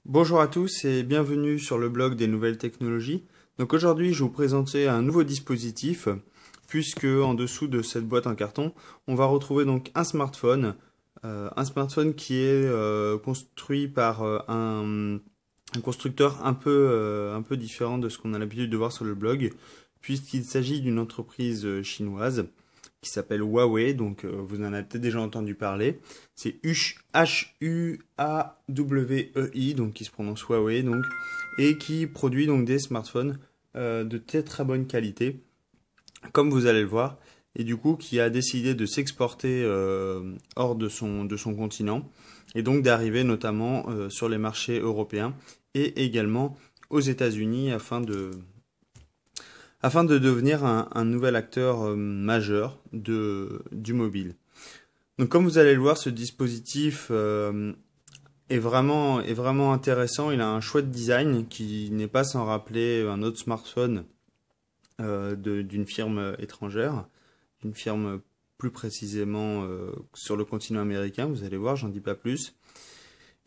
Bonjour à tous et bienvenue sur le blog des nouvelles technologies. Donc aujourd'hui, je vais vous présenter un nouveau dispositif puisque en dessous de cette boîte en carton, on va retrouver donc un smartphone qui est construit par un constructeur un peu différent de ce qu'on a l'habitude de voir sur le blog, puisqu'il s'agit d'une entreprise chinoise qui s'appelle Huawei, donc vous en avez peut-être déjà entendu parler. C'est Huawei, donc qui se prononce Huawei, donc, et qui produit donc des smartphones de très très bonne qualité, comme vous allez le voir, et du coup qui a décidé de s'exporter hors de son continent, et donc d'arriver notamment sur les marchés européens et également aux États-Unis afin de devenir un nouvel acteur majeur du mobile. Donc comme vous allez le voir, ce dispositif est vraiment intéressant. Il a un chouette design qui n'est pas sans rappeler un autre smartphone d'une firme étrangère, d'une firme plus précisément sur le continent américain. Vous allez voir, j'en dis pas plus.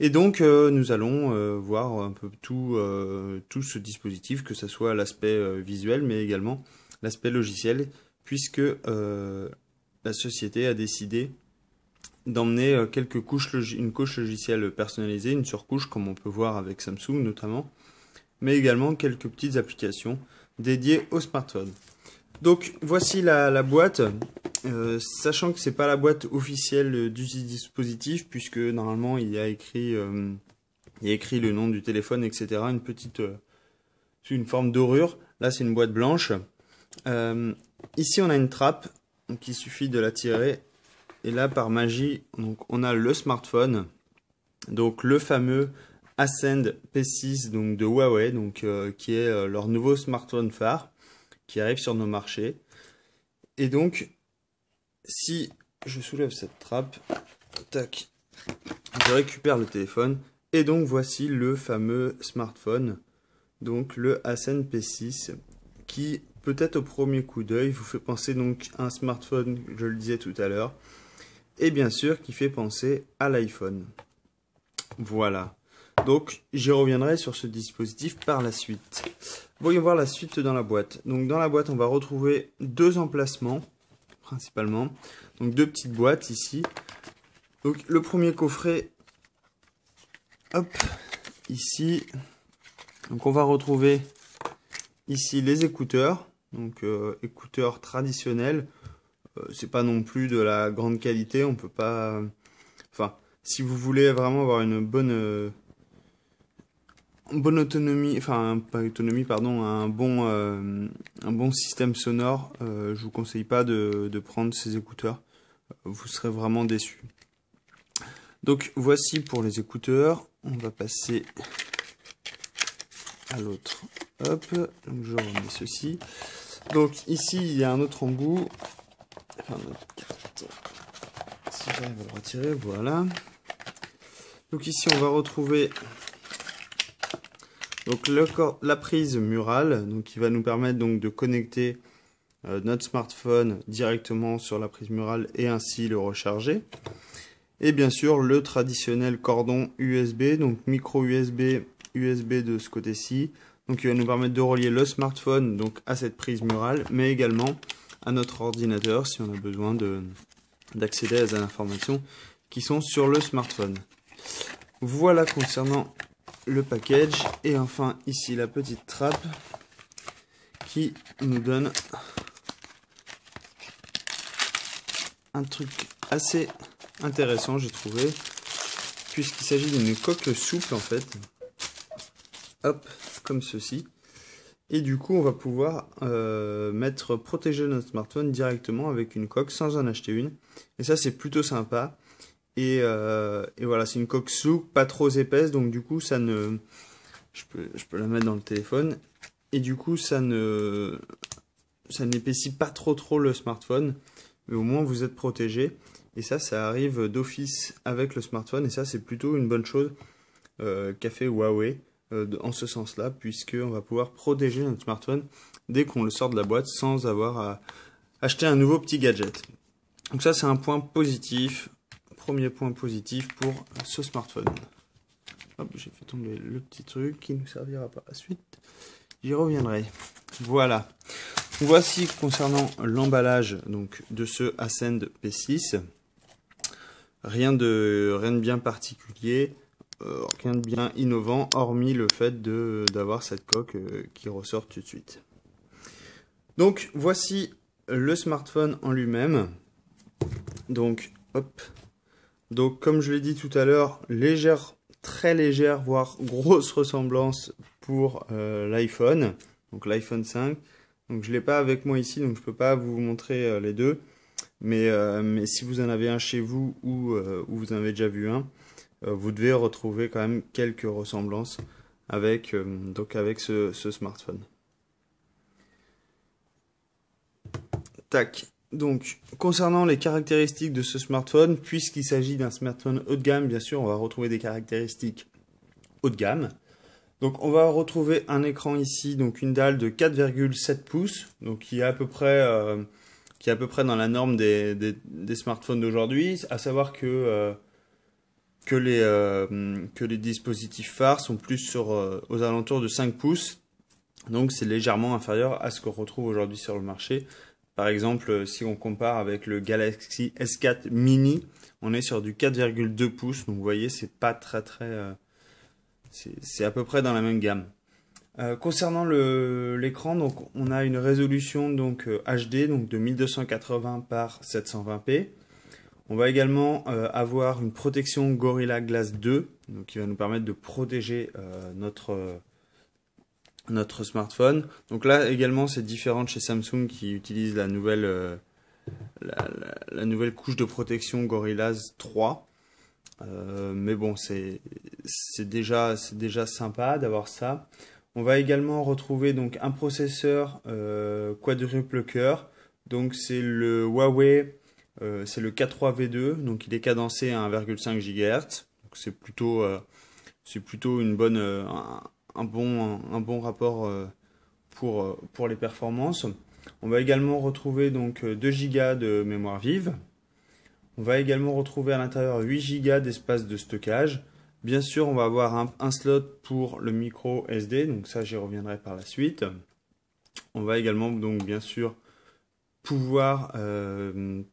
Et donc nous allons voir un peu tout ce dispositif, que ce soit l'aspect visuel, mais également l'aspect logiciel, puisque la société a décidé d'emmener une couche logicielle personnalisée, une surcouche comme on peut voir avec Samsung notamment, mais également quelques petites applications dédiées au smartphone. Donc voici la boîte, sachant que c'est pas la boîte officielle du dispositif, puisque normalement il y a écrit le nom du téléphone, etc. Une forme dorure. Là c'est une boîte blanche. Ici on a une trappe, donc il suffit de la tirer. Et là par magie, donc on a le smartphone, donc le fameux Ascend P6 donc de Huawei, donc qui est leur nouveau smartphone phare, qui arrive sur nos marchés. Et donc, si je soulève cette trappe, tac, je récupère le téléphone. Et donc, voici le fameux smartphone, donc le Ascend P6, qui peut-être au premier coup d'œil vous fait penser donc à un smartphone, je le disais tout à l'heure, et bien sûr qui fait penser à l'iPhone. Voilà. Donc, j'y reviendrai sur ce dispositif par la suite. Voyons voir la suite dans la boîte. Donc, dans la boîte, on va retrouver deux emplacements, principalement. Donc, deux petites boîtes ici. Donc, le premier coffret, hop, ici. Donc, on va retrouver ici les écouteurs. Donc, écouteurs traditionnels. C'est pas non plus de la grande qualité. On peut pas... Enfin, si vous voulez vraiment avoir une bonne autonomie, enfin pas autonomie, pardon, un bon système sonore, je vous conseille pas de prendre ces écouteurs, vous serez vraiment déçus. Donc voici pour les écouteurs, on va passer à l'autre. Hop, donc je remets ceci. Donc ici il y a un autre embout, enfin notre carte, si j'arrive à le retirer, voilà. Donc ici on va retrouver donc la prise murale, donc qui va nous permettre donc de connecter notre smartphone directement sur la prise murale et ainsi le recharger. Et bien sûr le traditionnel cordon USB, donc micro USB, USB de ce côté-ci, donc qui va nous permettre de relier le smartphone donc à cette prise murale, mais également à notre ordinateur si on a besoin d'accéder à des informations qui sont sur le smartphone. Voilà concernant le package. Et enfin ici la petite trappe qui nous donne un truc assez intéressant, j'ai trouvé, puisqu'il s'agit d'une coque souple en fait, hop, comme ceci. Et du coup on va pouvoir protéger notre smartphone directement avec une coque sans en acheter une, et ça c'est plutôt sympa. Et voilà, c'est une coque souple, pas trop épaisse, donc du coup ça ne... Je peux la mettre dans le téléphone, et du coup ça n'épaissit pas trop le smartphone, mais au moins vous êtes protégé. Et ça arrive d'office avec le smartphone, et ça c'est plutôt une bonne chose qu'a fait Huawei en ce sens-là, puisqu'on va pouvoir protéger notre smartphone dès qu'on le sort de la boîte sans avoir à acheter un nouveau petit gadget. Donc ça c'est un point positif. Premier point positif pour ce smartphone. Hop, j'ai fait tomber le petit truc qui nous servira par la suite. J'y reviendrai. Voilà. Voici concernant l'emballage donc de ce Ascend P6. Rien de bien particulier, rien de bien innovant, hormis le fait d'avoir cette coque qui ressort tout de suite. Donc voici le smartphone en lui-même. Donc hop. Donc comme je l'ai dit tout à l'heure, légère, très légère, voire grosse ressemblance pour l'iPhone. Donc l'iPhone 5. Donc je l'ai pas avec moi ici, donc je peux pas vous montrer les deux. Mais si vous en avez un chez vous ou vous en avez déjà vu un, vous devez retrouver quand même quelques ressemblances avec, avec ce smartphone. Tac. Donc, concernant les caractéristiques de ce smartphone, puisqu'il s'agit d'un smartphone haut de gamme, bien sûr, on va retrouver des caractéristiques haut de gamme. Donc, on va retrouver un écran ici, donc une dalle de 4,7 pouces, donc qui est à peu près dans la norme des smartphones d'aujourd'hui, à savoir que les dispositifs phares sont plus aux alentours de 5 pouces, donc c'est légèrement inférieur à ce qu'on retrouve aujourd'hui sur le marché. Par exemple, si on compare avec le Galaxy S4 Mini, on est sur du 4,2 pouces, donc vous voyez, c'est pas très c'est à peu près dans la même gamme. Concernant l'écran, donc on a une résolution donc HD, donc de 1280 par 720p. On va également avoir une protection Gorilla Glass 2, donc qui va nous permettre de protéger notre smartphone. Donc là également c'est différent de chez Samsung qui utilise la nouvelle couche de protection Gorilla 3. Mais bon, c'est déjà sympa d'avoir ça. On va également retrouver donc un processeur quadruple cœur. Donc c'est le Huawei, c'est le K3V2. Donc il est cadencé à 1,5 GHz. Donc c'est plutôt une bonne, un bon rapport pour les performances. On va également retrouver donc 2 Go de mémoire vive. On va également retrouver à l'intérieur 8 Go d'espace de stockage. Bien sûr, on va avoir un slot pour le micro SD, donc ça j'y reviendrai par la suite. On va également donc bien sûr pouvoir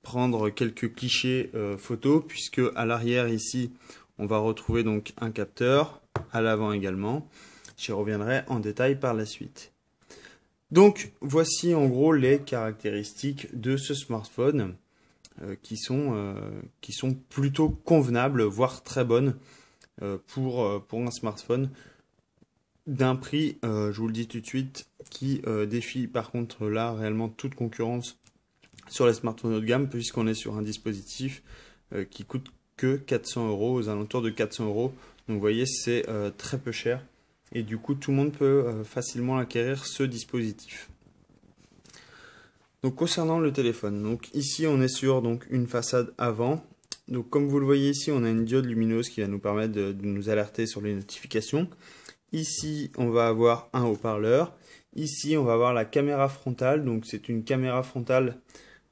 prendre quelques clichés photos, puisque à l'arrière ici on va retrouver donc un capteur, à l'avant également. J'y reviendrai en détail par la suite. Donc voici en gros les caractéristiques de ce smartphone qui sont plutôt convenables, voire très bonnes pour un smartphone d'un prix, je vous le dis tout de suite, qui défie par contre là réellement toute concurrence sur les smartphones haut de gamme, puisqu'on est sur un dispositif qui coûte que 400 €, aux alentours de 400 €. Donc vous voyez, c'est très peu cher. Et du coup, tout le monde peut facilement acquérir ce dispositif. Donc concernant le téléphone, donc ici on est sur donc une façade avant. Donc comme vous le voyez ici, on a une diode lumineuse qui va nous permettre de nous alerter sur les notifications. Ici, on va avoir un haut-parleur. Ici, on va avoir la caméra frontale. Donc c'est une caméra frontale.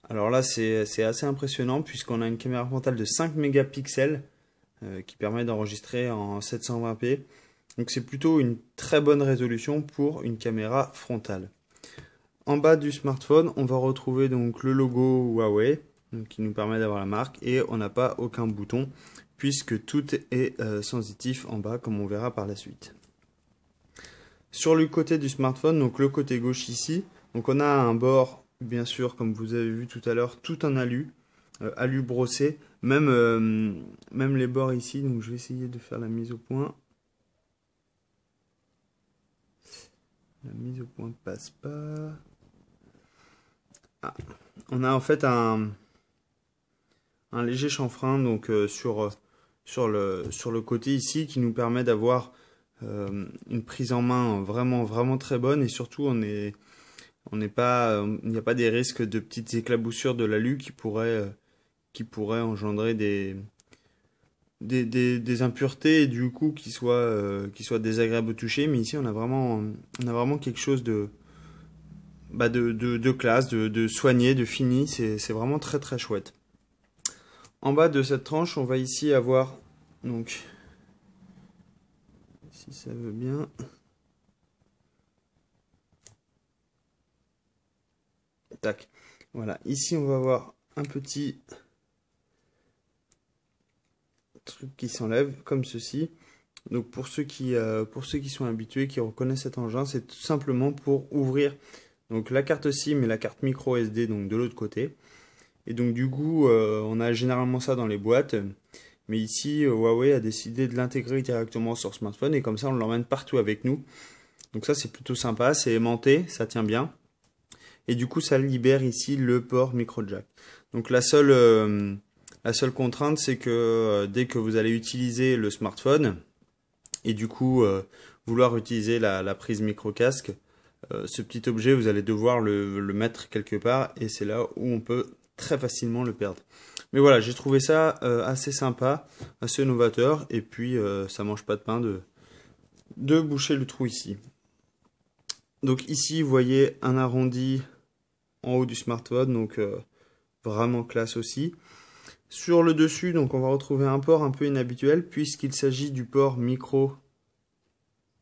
Alors là, c'est assez impressionnant puisqu'on a une caméra frontale de 5 mégapixels qui permet d'enregistrer en 720p. Donc c'est plutôt une très bonne résolution pour une caméra frontale. En bas du smartphone, on va retrouver donc le logo Huawei, donc qui nous permet d'avoir la marque, et on n'a pas aucun bouton puisque tout est sensitif en bas, comme on verra par la suite. Sur le côté du smartphone, donc le côté gauche ici, donc on a un bord, bien sûr, comme vous avez vu tout à l'heure, tout en alu brossé, même les bords ici. Donc je vais essayer de faire la mise au point. La mise au point passe pas. Ah. On a en fait un léger chanfrein donc sur le côté ici qui nous permet d'avoir une prise en main vraiment très bonne, et surtout il n'y a pas des risques de petites éclaboussures de l'alu qui pourraient engendrer des impuretés et du coup qui soient désagréables au toucher. Mais ici on a vraiment quelque chose de classe, de soigné, de fini. C'est vraiment très chouette. En bas de cette tranche, on va ici avoir donc si ça veut bien. Tac. Voilà, ici on va avoir un petit truc qui s'enlève comme ceci. Donc pour ceux qui sont habitués, qui reconnaissent cet engin, c'est tout simplement pour ouvrir donc la carte SIM et la carte micro SD donc de l'autre côté. Et donc du coup, on a généralement ça dans les boîtes, mais ici Huawei a décidé de l'intégrer directement sur smartphone et comme ça on l'emmène partout avec nous. Donc ça c'est plutôt sympa, c'est aimanté, ça tient bien. Et du coup ça libère ici le port micro jack. Donc la seule contrainte c'est que dès que vous allez utiliser le smartphone et du coup vouloir utiliser la prise micro casque, ce petit objet vous allez devoir le mettre quelque part et c'est là où on peut très facilement le perdre. Mais voilà, j'ai trouvé ça assez sympa, assez novateur et puis ça mange pas de pain de boucher le trou ici. Donc ici vous voyez un arrondi en haut du smartphone, donc vraiment classe aussi. Sur le dessus, donc on va retrouver un port un peu inhabituel puisqu'il s'agit du port micro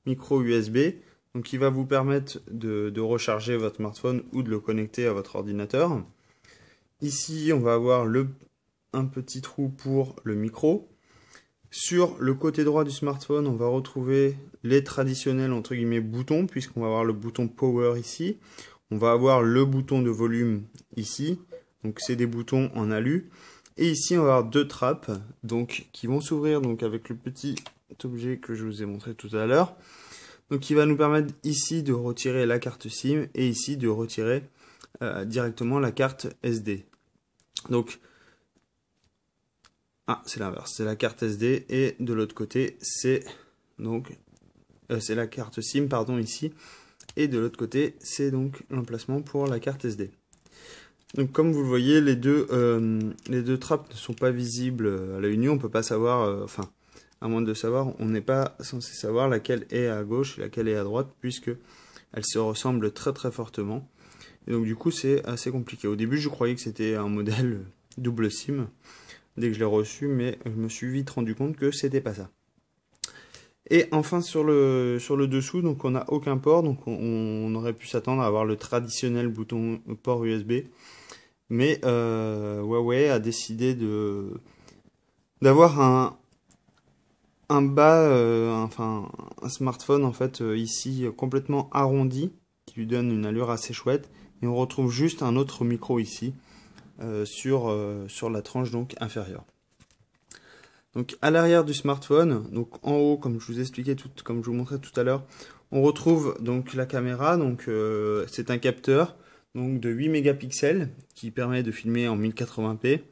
USB, donc qui va vous permettre de recharger votre smartphone ou de le connecter à votre ordinateur. Ici, on va avoir un petit trou pour le micro. Sur le côté droit du smartphone, on va retrouver les traditionnels entre guillemets boutons, puisqu'on va avoir le bouton Power ici. On va avoir le bouton de volume ici. Donc c'est des boutons en alu. Et ici, on va avoir deux trappes donc, qui vont s'ouvrir donc, avec le petit objet que je vous ai montré tout à l'heure. Donc qui va nous permettre ici de retirer la carte SIM et ici de retirer directement la carte SD. Donc, c'est l'inverse, c'est la carte SD et de l'autre côté c'est donc c'est la carte SIM pardon ici et de l'autre côté c'est donc l'emplacement pour la carte SD. Donc comme vous le voyez les deux trappes ne sont pas visibles à l'œil nu, on peut pas savoir, enfin à moins de savoir, on n'est pas censé savoir laquelle est à gauche et laquelle est à droite puisque elles se ressemblent très très fortement. Et donc du coup c'est assez compliqué. Au début je croyais que c'était un modèle double SIM dès que je l'ai reçu, mais je me suis vite rendu compte que c'était pas ça. Et enfin sur le dessous, donc on n'a aucun port, donc on aurait pu s'attendre à avoir le traditionnel bouton port USB, mais Huawei a décidé d'avoir un smartphone en fait ici complètement arrondi qui lui donne une allure assez chouette, et on retrouve juste un autre micro ici. Sur la tranche donc inférieure. Donc à l'arrière du smartphone, donc en haut comme je vous expliquais comme je vous montrais tout à l'heure, on retrouve donc la caméra. Donc c'est un capteur donc de 8 mégapixels qui permet de filmer en 1080p.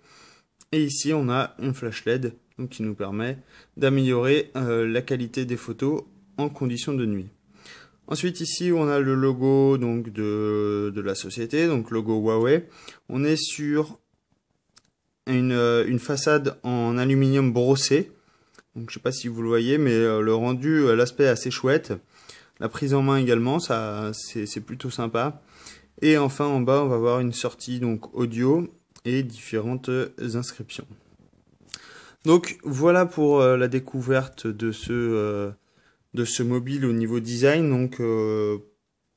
Et ici on a une flash LED donc qui nous permet d'améliorer la qualité des photos en conditions de nuit. Ensuite ici on a le logo donc de la société, donc logo Huawei. On est sur une façade en aluminium brossé. Donc je sais pas si vous le voyez, mais le rendu, l'aspect est assez chouette. La prise en main également, ça c'est plutôt sympa. Et enfin en bas on va avoir une sortie donc audio et différentes inscriptions. Donc voilà pour la découverte de ce mobile au niveau design. Donc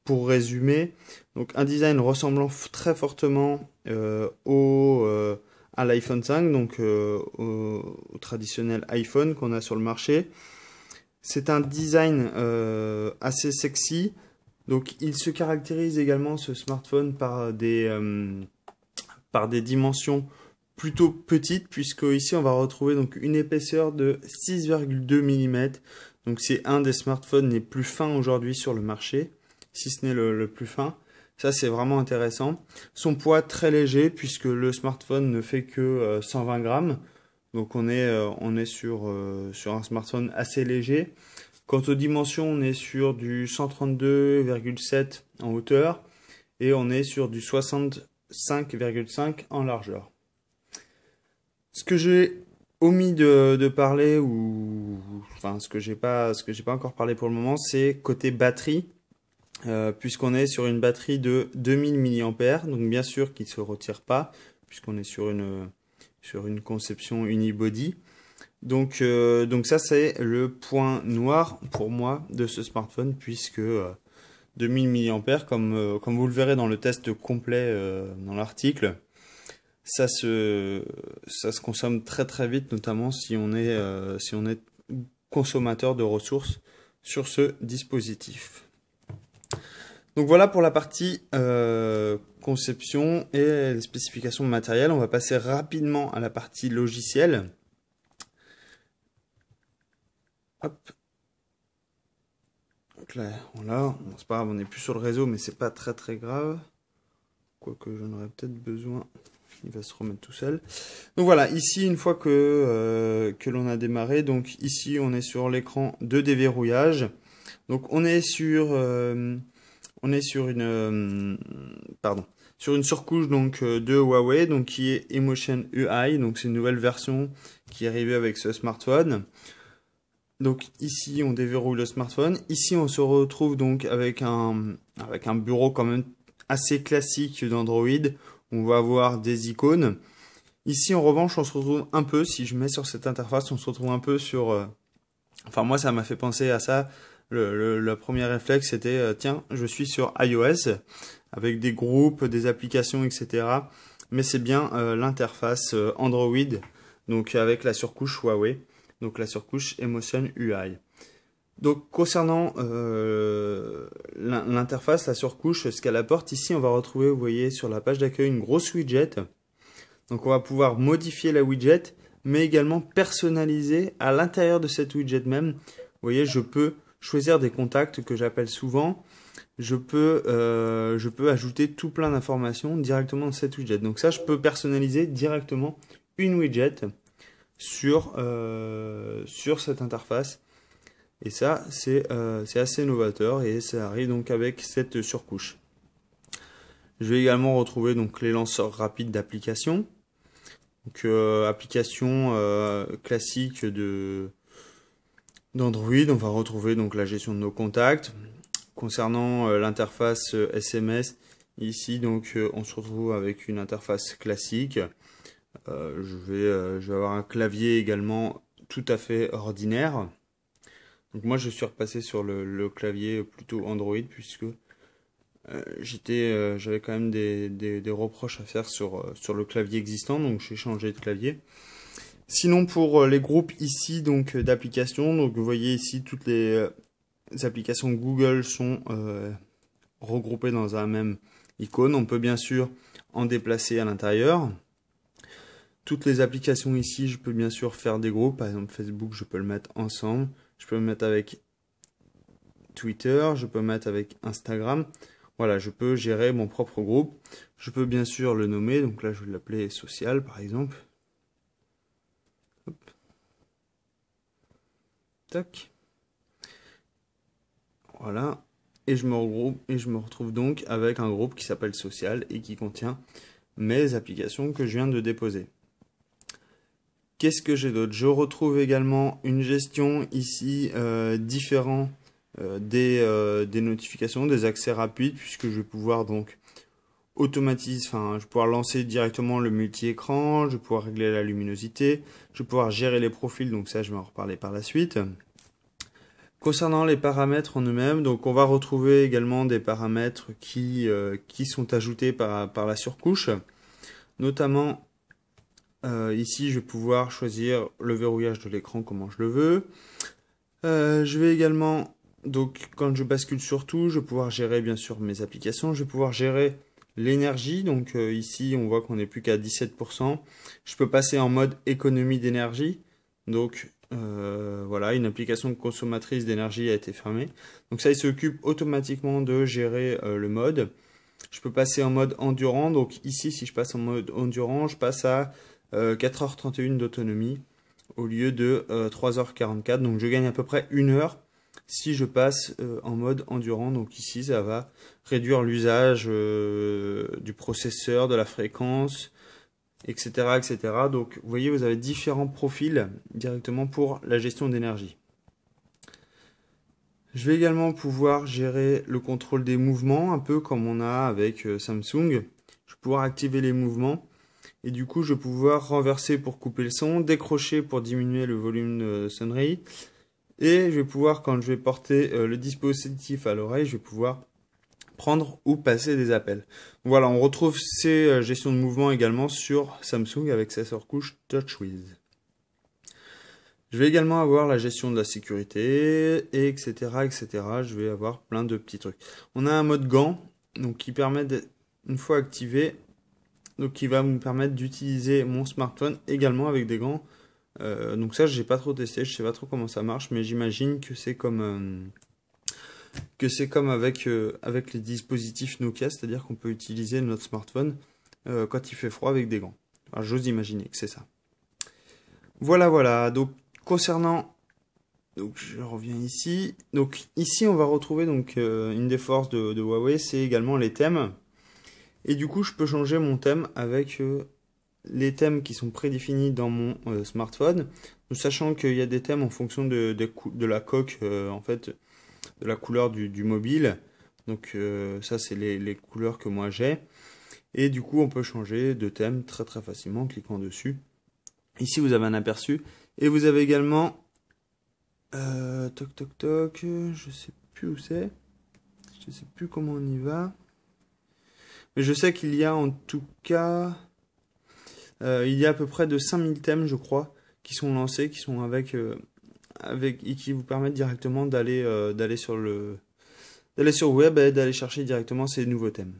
pour résumer, donc un design ressemblant très fortement à l'iPhone 5, donc au traditionnel iPhone qu'on a sur le marché. C'est un design assez sexy. Donc il se caractérise également ce smartphone par des dimensions plutôt petites, puisque ici on va retrouver donc une épaisseur de 6,2 mm. Donc c'est un des smartphones les plus fins aujourd'hui sur le marché, si ce n'est le plus fin. Ça c'est vraiment intéressant. Son poids très léger puisque le smartphone ne fait que 120 grammes. Donc on est sur un smartphone assez léger. Quant aux dimensions, on est sur du 132,7 en hauteur et on est sur du 65,5 en largeur. Ce que j'ai omis de parler, ou enfin ce que j'ai pas encore parlé pour le moment, c'est côté batterie, puisqu'on est sur une batterie de 2000 mAh, donc bien sûr qui ne se retire pas, puisqu'on est sur une conception unibody. Donc ça c'est le point noir pour moi de ce smartphone puisque 2000 mAh comme vous le verrez dans le test complet dans l'article, ça se consomme très très vite, notamment si on est consommateur de ressources sur ce dispositif. Donc voilà pour la partie conception et les spécifications matérielles. On va passer rapidement à la partie logicielle. Hop. Donc là, voilà, bon, c'est pas grave, on n'est plus sur le réseau, mais c'est pas très très grave. Quoique j'en aurais peut-être besoin. Il va se remettre tout seul. Donc voilà, ici, une fois que l'on a démarré, donc ici, on est sur l'écran de déverrouillage. Donc on est sur sur une surcouche donc de Huawei, donc qui est Emotion UI, donc c'est une nouvelle version qui est arrivée avec ce smartphone. Donc ici on déverrouille le smartphone. Ici on se retrouve donc avec un bureau quand même assez classique d'Android. On va avoir des icônes. Ici en revanche on se retrouve un peu, si je mets sur cette interface, on se retrouve un peu sur... Enfin moi ça m'a fait penser à ça. Le premier réflexe c'était tiens je suis sur iOS avec des groupes, des applications etc. Mais c'est bien l'interface Android donc avec la surcouche Huawei. Donc la surcouche Emotion UI. Donc concernant l'interface, la surcouche, ce qu'elle apporte ici, on va retrouver, vous voyez, sur la page d'accueil, une grosse widget. Donc on va pouvoir modifier la widget, mais également personnaliser à l'intérieur de cette widget même. Vous voyez, je peux choisir des contacts que j'appelle souvent. Je peux ajouter tout plein d'informations directement dans cette widget. Donc ça, je peux personnaliser directement une widget sur cette interface. Et ça, c'est assez novateur et ça arrive donc avec cette surcouche. Je vais également retrouver donc les lanceurs rapides d'applications. Donc application classique d'Android, on va retrouver donc la gestion de nos contacts. Concernant l'interface SMS, ici donc on se retrouve avec une interface classique. Je vais avoir un clavier également tout à fait ordinaire. Donc moi je suis repassé sur le clavier plutôt Android puisque j'avais quand même des reproches à faire sur le clavier existant, donc j'ai changé de clavier. Sinon pour les groupes ici donc d'applications, donc vous voyez ici toutes les applications Google sont regroupées dans un même icône. On peut bien sûr en déplacer à l'intérieur. Toutes les applications ici, je peux bien sûr faire des groupes. Par exemple, Facebook, je peux le mettre ensemble. Je peux le mettre avec Twitter. Je peux le mettre avec Instagram. Voilà, je peux gérer mon propre groupe. Je peux bien sûr le nommer. Donc là, je vais l'appeler social, par exemple. Hop. Tac. Voilà. Et je me retrouve donc avec un groupe qui s'appelle social et qui contient mes applications que je viens de déposer. Qu'est-ce que j'ai d'autre? Je retrouve également une gestion ici différente des notifications, des accès rapides, puisque je vais pouvoir donc automatiser, je vais pouvoir lancer directement le multi-écran, je vais pouvoir régler la luminosité, je vais pouvoir gérer les profils, donc ça je vais en reparler par la suite. Concernant les paramètres en eux-mêmes, donc on va retrouver également des paramètres qui sont ajoutés par la surcouche, notamment ici, je vais pouvoir choisir le verrouillage de l'écran comment je le veux. Je vais également, donc quand je bascule sur tout, je vais pouvoir gérer bien sûr mes applications. Je vais pouvoir gérer l'énergie. Donc ici, on voit qu'on n'est plus qu'à 17%. Je peux passer en mode économie d'énergie. Donc voilà, une application consommatrice d'énergie a été fermée. Donc ça, il s'occupe automatiquement de gérer le mode. Je peux passer en mode endurant. Donc ici, si je passe en mode endurant, je passe à 4h31 d'autonomie au lieu de 3h44. Donc je gagne à peu près 1 heure si je passe en mode endurant. Donc ici, ça va réduire l'usage du processeur, de la fréquence, etc., etc. Donc vous voyez, vous avez différents profils directement pour la gestion d'énergie. Je vais également pouvoir gérer le contrôle des mouvements, un peu comme on a avec Samsung. Je vais pouvoir activer les mouvements. Et du coup, je vais pouvoir renverser pour couper le son, décrocher pour diminuer le volume de sonnerie. Et je vais pouvoir, quand je vais porter le dispositif à l'oreille, je vais pouvoir prendre ou passer des appels. Voilà, on retrouve ces gestions de mouvement également sur Samsung avec sa surcouche TouchWiz. Je vais également avoir la gestion de la sécurité, et etc., etc. Je vais avoir plein de petits trucs. On a un mode gant, donc qui permet une fois activé, donc qui va me permettre d'utiliser mon smartphone également avec des gants. Donc ça, j'ai pas trop testé, je sais pas trop comment ça marche, mais j'imagine que c'est comme avec les dispositifs Nokia, c'est-à-dire qu'on peut utiliser notre smartphone quand il fait froid avec des gants. Alors, j'ose imaginer que c'est ça. Voilà, voilà. Donc concernant, donc je reviens ici. Donc ici, on va retrouver donc une des forces de Huawei, c'est également les thèmes. Et du coup, je peux changer mon thème avec les thèmes qui sont prédéfinis dans mon smartphone, sachant qu'il y a des thèmes en fonction de la coque, en fait, de la couleur du mobile. Donc ça, c'est les couleurs que moi j'ai. Et du coup, on peut changer de thème très très facilement en cliquant dessus. Ici, vous avez un aperçu. Et vous avez également... toc toc toc, je sais plus où c'est. Je sais plus comment on y va. Mais je sais qu'il y a en tout cas... il y a à peu près de 5000 thèmes, je crois, qui sont lancés, qui sont et qui vous permettent directement d'aller sur le web et d'aller chercher directement ces nouveaux thèmes.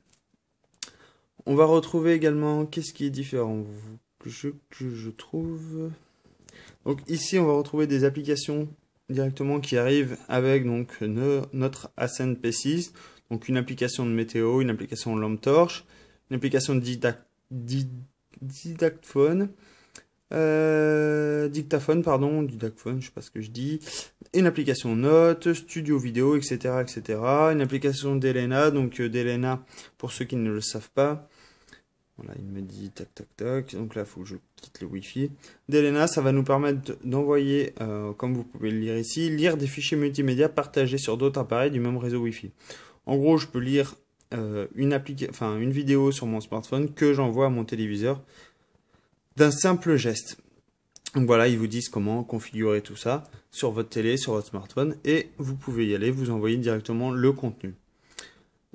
On va retrouver également qu'est-ce qui est différent que je trouve. Donc ici, on va retrouver des applications directement qui arrivent avec donc notre Ascend P6, donc une application de météo, une application de lampe torche, une application de dictaphone, dictaphone, je sais pas ce que je dis, une application notes, studio vidéo, etc., etc., une application d'Elena, donc d'Elena, pour ceux qui ne le savent pas, voilà, il me dit tac tac tac, donc là il faut que je quitte le Wi-Fi. D'Elena, ça va nous permettre d'envoyer, comme vous pouvez le lire ici, lire des fichiers multimédia partagés sur d'autres appareils du même réseau Wi-Fi. En gros, je peux lire une vidéo sur mon smartphone que j'envoie à mon téléviseur d'un simple geste. Donc voilà, ils vous disent comment configurer tout ça sur votre télé, sur votre smartphone, et vous pouvez y aller, vous envoyer directement le contenu.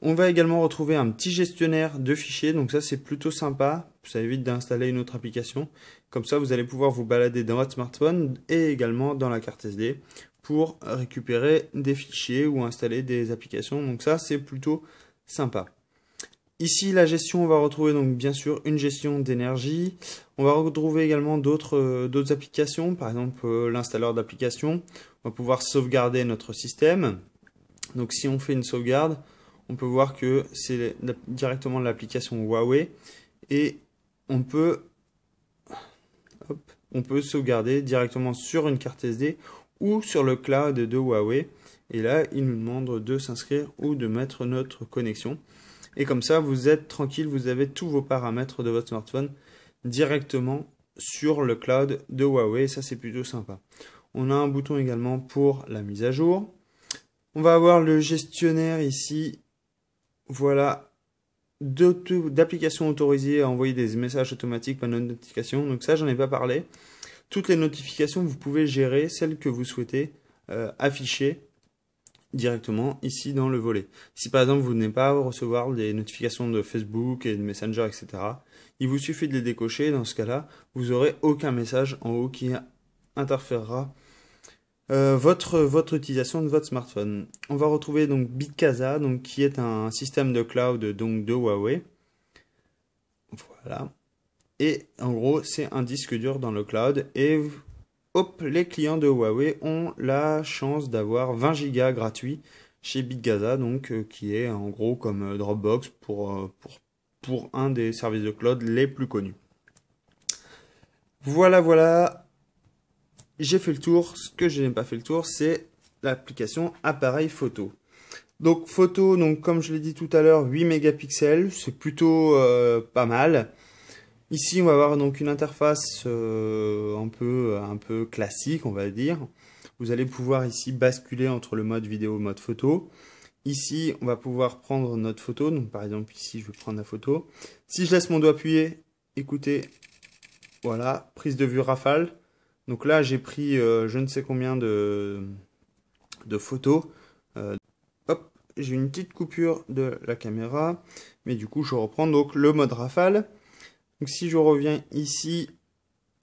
On va également retrouver un petit gestionnaire de fichiers, donc ça c'est plutôt sympa, ça évite d'installer une autre application. Comme ça vous allez pouvoir vous balader dans votre smartphone et également dans la carte SD pour récupérer des fichiers ou installer des applications, donc ça c'est plutôt sympa. Ici, la gestion, on va retrouver donc bien sûr une gestion d'énergie. On va retrouver également d'autres applications, par exemple l'installeur d'applications. On va pouvoir sauvegarder notre système. Donc si on fait une sauvegarde, on peut voir que c'est directement l'application Huawei et on peut sauvegarder directement sur une carte SD ou sur le cloud de Huawei. Et là, il nous demande de s'inscrire ou de mettre notre connexion. Et comme ça, vous êtes tranquille, vous avez tous vos paramètres de votre smartphone directement sur le cloud de Huawei. Ça, c'est plutôt sympa. On a un bouton également pour la mise à jour. On va avoir le gestionnaire ici. Voilà, d'applications autorisées à envoyer des messages automatiques par notification. Donc ça, j'en ai pas parlé. Toutes les notifications, vous pouvez gérer celles que vous souhaitez afficher directement ici dans le volet. Si par exemple vous n'aimez pas recevoir des notifications de Facebook et de Messenger, etc., il vous suffit de les décocher. Dans ce cas-là, vous n'aurez aucun message en haut qui interférera votre utilisation de votre smartphone. On va retrouver donc Bitcasa, donc qui est un système de cloud donc de Huawei. Voilà. Et en gros, c'est un disque dur dans le cloud et hop, les clients de Huawei ont la chance d'avoir 20 Go gratuits chez Bitgaza, donc qui est en gros comme Dropbox pour un des services de cloud les plus connus. Voilà, voilà. J'ai fait le tour. Ce que je n'ai pas fait le tour, c'est l'application appareil photo. Donc photo, donc comme je l'ai dit tout à l'heure, 8 mégapixels, c'est plutôt pas mal. Ici, on va avoir donc une interface un peu classique, on va dire. Vous allez pouvoir ici basculer entre le mode vidéo et le mode photo. Ici, on va pouvoir prendre notre photo. Donc, par exemple, ici, je vais prendre la photo. Si je laisse mon doigt appuyé, écoutez, voilà, prise de vue rafale. Donc là, j'ai pris je ne sais combien de photos. Hop, j'ai une petite coupure de la caméra, mais du coup, je reprends donc le mode rafale. Donc si je reviens ici,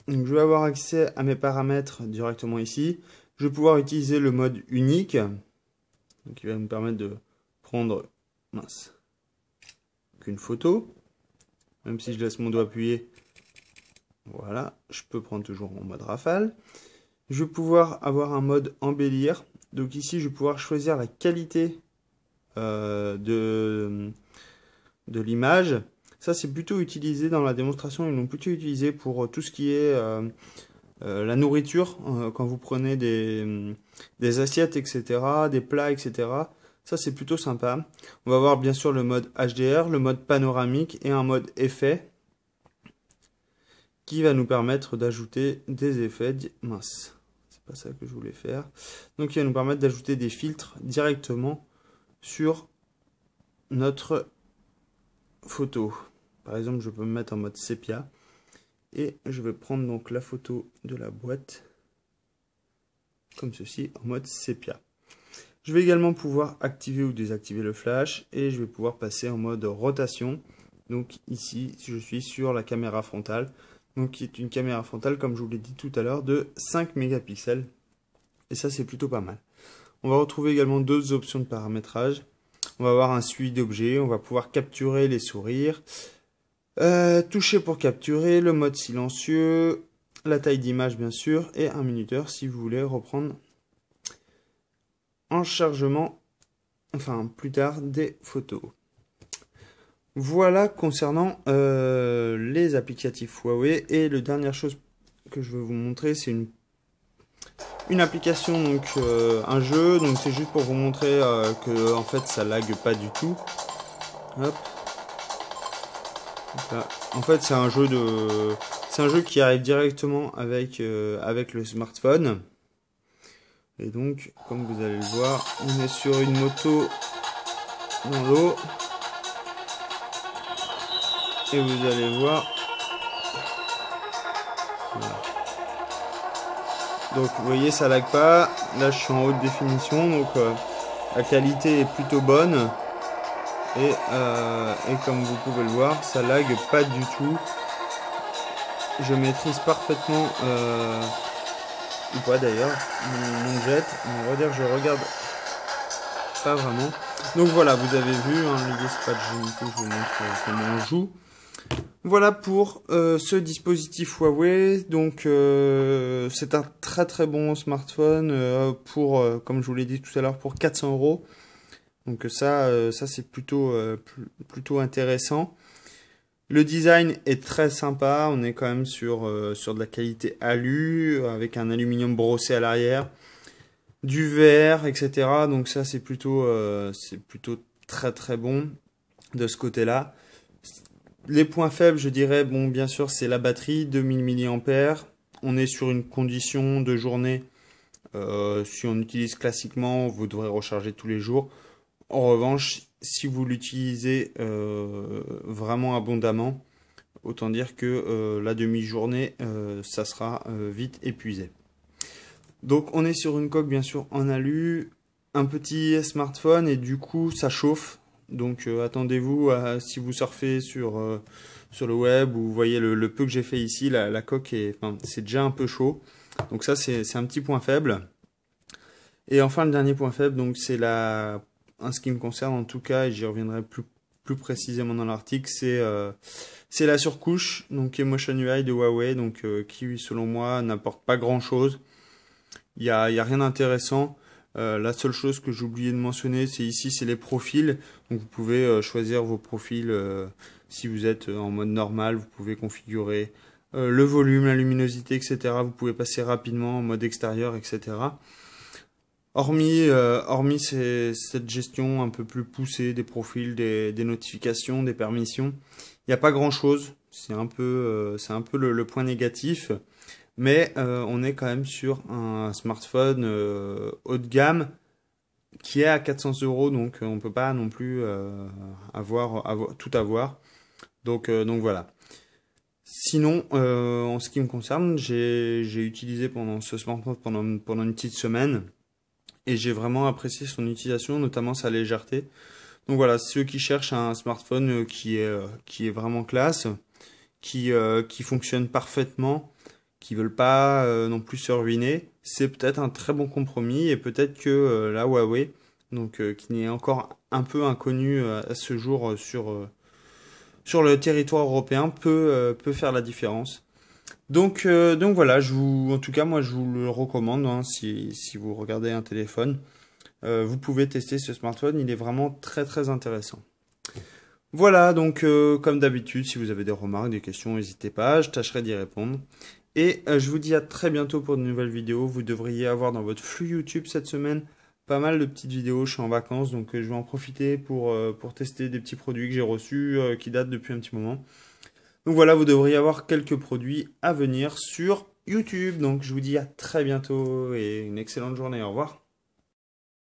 donc je vais avoir accès à mes paramètres directement ici. Je vais pouvoir utiliser le mode unique, donc qui va me permettre de prendre, mince, qu'une photo. Même si je laisse mon doigt appuyé, voilà, je peux prendre toujours en mode rafale. Je vais pouvoir avoir un mode embellir. Donc ici, je vais pouvoir choisir la qualité de l'image. Ça, c'est plutôt utilisé dans la démonstration. Ils l'ont plutôt utilisé pour tout ce qui est la nourriture. Quand vous prenez des assiettes, etc., des plats, etc. Ça, c'est plutôt sympa. On va voir bien sûr le mode HDR, le mode panoramique et un mode effet qui va nous permettre d'ajouter des effets. Mince, c'est pas ça que je voulais faire. Donc, il va nous permettre d'ajouter des filtres directement sur notre photo. Par exemple, je peux me mettre en mode sépia et je vais prendre donc la photo de la boîte comme ceci en mode sépia. Je vais également pouvoir activer ou désactiver le flash et je vais pouvoir passer en mode rotation. Donc ici, je suis sur la caméra frontale, donc qui est une caméra frontale, comme je vous l'ai dit tout à l'heure, de 5 mégapixels. Et ça, c'est plutôt pas mal. On va retrouver également d'autres options de paramétrage. On va avoir un suivi d'objets, on va pouvoir capturer les sourires, toucher pour capturer, le mode silencieux, la taille d'image bien sûr, et un minuteur si vous voulez reprendre en chargement, enfin plus tard, des photos. Voilà concernant les applicatifs Huawei. Et la dernière chose que je vais vous montrer, c'est une application, donc un jeu. Donc c'est juste pour vous montrer que en fait ça lag pas du tout. Hop. Là. En fait c'est un jeu qui arrive directement avec le smartphone. Et donc comme vous allez le voir, on est sur une moto dans l'eau. Et vous allez voir. Voilà. Donc vous voyez ça lag pas. Là je suis en haute définition, donc la qualité est plutôt bonne. Et comme vous pouvez le voir, ça lag pas du tout. Je maîtrise parfaitement ou pas d'ailleurs mon jet. On va dire que je regarde pas vraiment. Donc voilà, vous avez vu, hein, l'idée c'est pas de jouer, je vous montre comment on joue. Voilà pour ce dispositif Huawei. Donc c'est un très très bon smartphone pour, comme je vous l'ai dit tout à l'heure, pour 400 €. Donc ça c'est plutôt intéressant. Le design est très sympa. On est quand même sur de la qualité alu avec un aluminium brossé à l'arrière, du verre, etc. Donc ça c'est plutôt très très bon de ce côté-là. Les points faibles, je dirais, bon, bien sûr, c'est la batterie, 2000 mAh. On est sur une condition de journée. Si on utilise classiquement, vous devrez recharger tous les jours. En revanche, si vous l'utilisez vraiment abondamment, autant dire que la demi-journée, ça sera vite épuisé. Donc, on est sur une coque, bien sûr, en alu, un petit smartphone et du coup, ça chauffe. Donc attendez-vous si vous surfez sur le web ou vous voyez le peu que j'ai fait ici, la coque c'est déjà un peu chaud. Donc ça c'est un petit point faible. Et enfin le dernier point faible, donc c'est en ce qui me concerne en tout cas, et j'y reviendrai plus précisément dans l'article, c'est la surcouche, donc Emotion UI de Huawei, donc qui selon moi n'apporte pas grand chose. Il y a rien d'intéressant. La seule chose que j'ai oublié de mentionner, c'est ici, c'est les profils. Donc vous pouvez choisir vos profils si vous êtes en mode normal. Vous pouvez configurer le volume, la luminosité, etc. Vous pouvez passer rapidement en mode extérieur, etc. Hormis cette gestion un peu plus poussée des profils, des notifications, des permissions, il n'y a pas grand-chose. C'est un peu le point négatif. Mais on est quand même sur un smartphone haut de gamme qui est à 400 €, donc on ne peut pas non plus tout avoir. Donc voilà. Sinon, en ce qui me concerne, j'ai utilisé pendant ce smartphone pendant une petite semaine et j'ai vraiment apprécié son utilisation, notamment sa légèreté. Donc voilà, ceux qui cherchent un smartphone qui est vraiment classe, qui fonctionne parfaitement, qui veulent pas non plus se ruiner, c'est peut-être un très bon compromis et peut-être que la Huawei, donc qui n'est encore un peu inconnu à ce jour sur le territoire européen, peut faire la différence. Donc voilà, en tout cas, moi je vous le recommande hein, si vous regardez un téléphone. Vous pouvez tester ce smartphone, il est vraiment très très intéressant. Voilà, donc comme d'habitude, si vous avez des remarques, des questions, n'hésitez pas, je tâcherai d'y répondre. Et je vous dis à très bientôt pour de nouvelles vidéos. Vous devriez avoir dans votre flux YouTube cette semaine pas mal de petites vidéos. Je suis en vacances, donc je vais en profiter pour tester des petits produits que j'ai reçus qui datent depuis un petit moment. Donc voilà, vous devriez avoir quelques produits à venir sur YouTube. Donc je vous dis à très bientôt et une excellente journée. Au revoir.